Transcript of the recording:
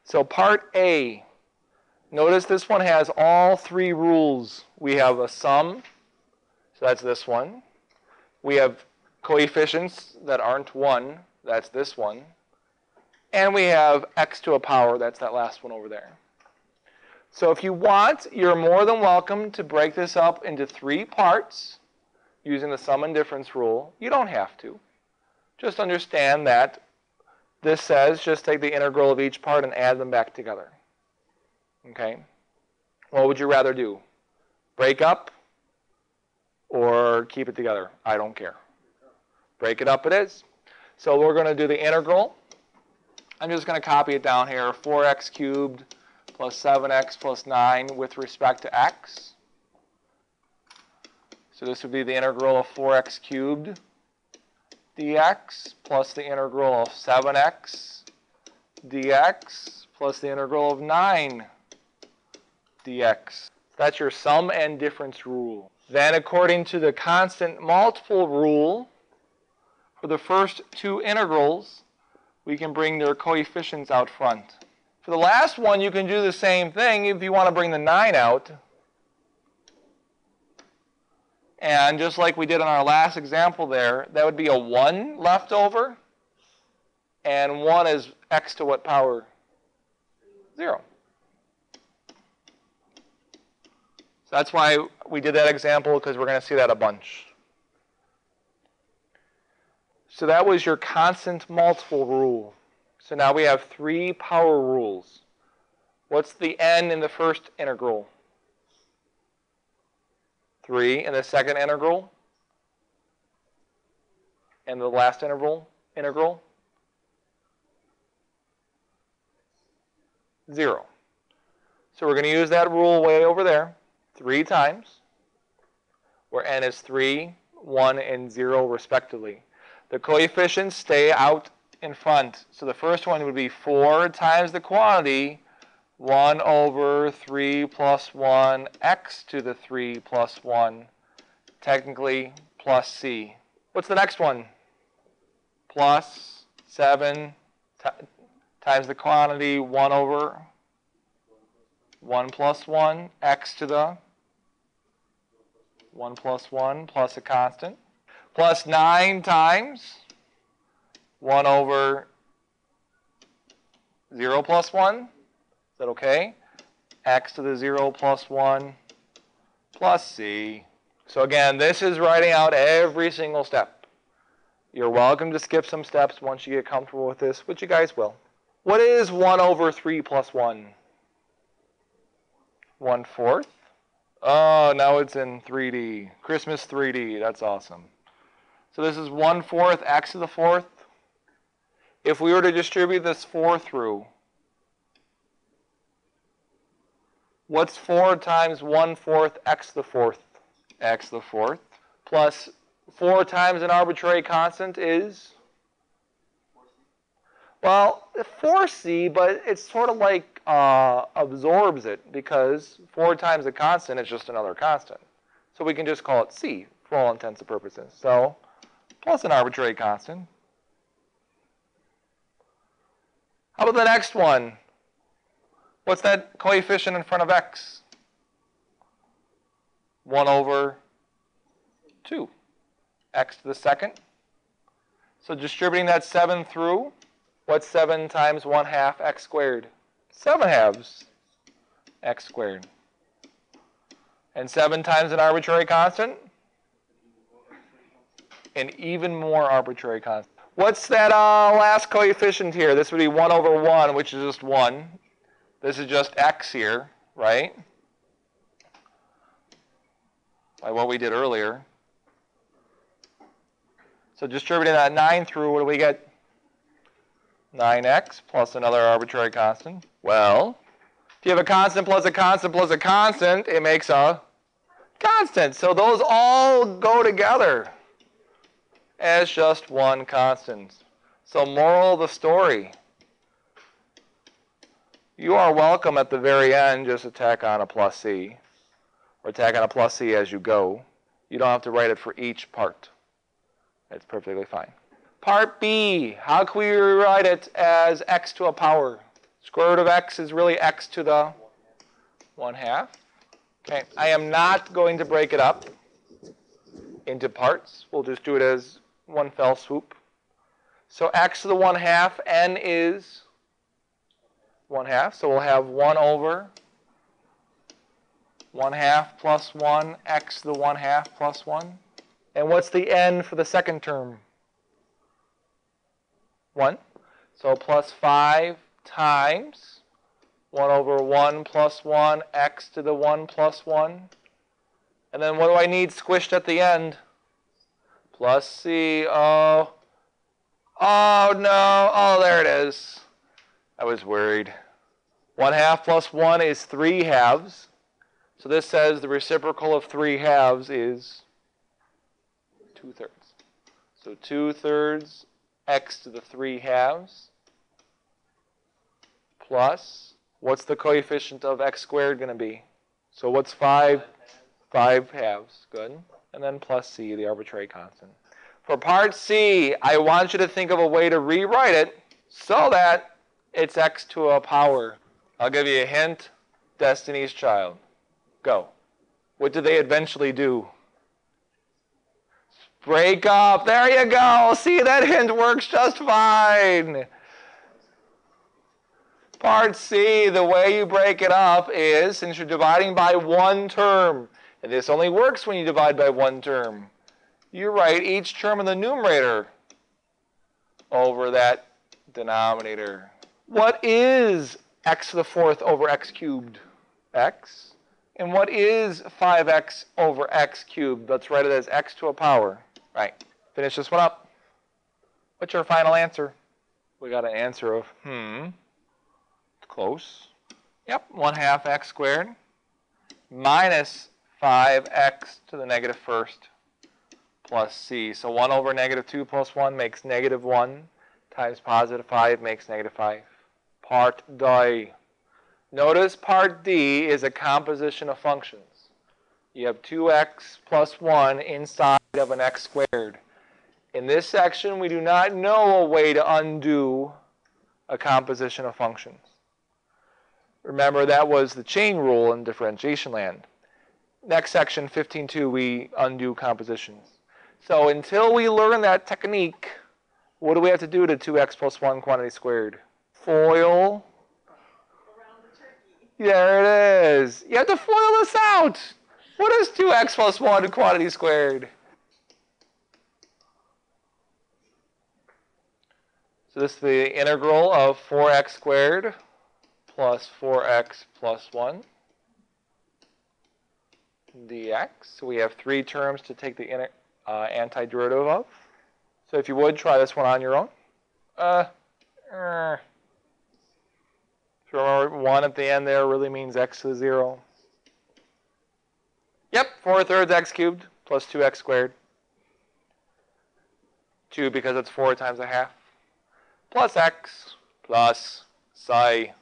So part A, notice this one has all three rules. We have a sum, so that's this one. We have coefficients that aren't 1, that's this one. And we have x to a power, that's that last one over there. So if you want, you're more than welcome to break this up into 3 parts using the sum and difference rule. You don't have to. Just understand that this says just take the integral of each part and add them back together. Okay? What would you rather do? Break up or keep it together? I don't care. Break it up it is. So we're going to do the integral. I'm just going to copy it down here. 4x cubed plus 7x plus 9 with respect to x. So this would be the integral of 4x cubed dx plus the integral of 7x dx plus the integral of 9 dx. That's your sum and difference rule. Then according to the constant multiple rule, for the first 2 integrals, we can bring their coefficients out front. For the last one, you can do the same thing if you want to bring the 9 out. And just like we did in our last example there, that would be a 1 left over. And 1 is x to what power? 0. So that's why we did that example, because we're going to see that a bunch. So that was your constant multiple rule. So now we have 3 power rules. What's the n in the first integral? 3 in the second integral? And the last integral? 0. So we're going to use that rule way over there 3 times, where n is 3, 1, and 0 respectively. The coefficients stay out in front. So the first one would be 4 times the quantity, 1 over 3 plus 1, x to the 3 plus 1, technically plus c. What's the next one? Plus 7 times the quantity, 1 over 1 plus 1, x to the 1 plus 1 plus a constant, plus 9 times 1 over 0 plus 1. Is that okay? X to the 0 plus 1 plus c. So again, this is writing out every single step. You're welcome to skip some steps once you get comfortable with this, which you guys will. What is 1 over 3 plus 1? 1/4. Oh, now it's in 3D. Christmas 3D. That's awesome. So this is 1/4 x to the 4th. If we were to distribute this 4 through, what's 4 times 1/4 x to the 4th? X to the 4th. Plus 4 times an arbitrary constant is? Well, 4c, but it's sort of like absorbs it, because 4 times a constant is just another constant. So we can just call it c for all intents and purposes. So plus an arbitrary constant. How about the next one? What's that coefficient in front of x? 1 over 2. X to the second. So distributing that 7 through, what's 7 times 1/2 x squared? 7/2 x squared. And 7 times an arbitrary constant? An even more arbitrary constant. What's that last coefficient here? This would be 1 over 1, which is just 1. This is just x here, right? Like what we did earlier. So distributing that 9 through, what do we get? 9x plus another arbitrary constant. Well, if you have a constant plus a constant plus a constant, it makes a constant. So those all go together as just one constant. So moral of the story, you are welcome at the very end just to tack on a plus c, or tack on a plus c as you go. You don't have to write it for each part. It's perfectly fine. Part B, how can we rewrite it as x to a power? Square root of x is really x to the 1/2. Okay, I am not going to break it up into parts. We'll just do it as one fell swoop. So x to the 1/2, n is 1/2. So we'll have 1 over 1/2 plus 1, x to the 1/2 plus 1. And what's the n for the second term? 1. So plus 5 times 1 over 1 plus 1, x to the 1 plus 1. And then what do I need squished at the end? Plus c. Oh no. Oh, there it is. I was worried. 1/2 plus 1 is 3/2. So this says the reciprocal of 3/2 is 2/3. So 2/3 x to the 3/2 plus, what's the coefficient of x squared going to be? So what's 5? 5/2. Good. And then plus c, the arbitrary constant. For part C, I want you to think of a way to rewrite it so that it's x to a power. I'll give you a hint. Destiny's Child. Go. What do they eventually do? Break up. There you go. See, that hint works just fine. Part C, the way you break it up is, since you're dividing by one term, and this only works when you divide by one term, you write each term in the numerator over that denominator. What is x to the 4th over x cubed? X. And what is 5x over x cubed? Let's write it as x to a power. Right. Finish this one up. What's your final answer? We got an answer of, close. Yep, 1/2 x squared minus 5x to the negative 1st plus c. So 1 over negative 2 plus 1 makes negative 1 times positive 5 makes negative 5. Part D. Notice part D is a composition of functions. You have 2x plus 1 inside of an x squared. In this section, we do not know a way to undo a composition of functions. Remember, that was the chain rule in differentiation land. Next section, 15.2, we undo compositions. So until we learn that technique, what do we have to do to 2x plus 1 quantity squared? Foil. Around the turkey. There it is. You have to FOIL this out. What is 2x plus 1 quantity squared? So this is the integral of 4x squared plus 4x plus 1 dx. So we have 3 terms to take the antiderivative of. So if you would, try this one on your own. So remember, 1 at the end there really means x to the 0. Yep, 4/3 x cubed plus 2x squared. 2 because it's 4 times a half. Plus x plus psi.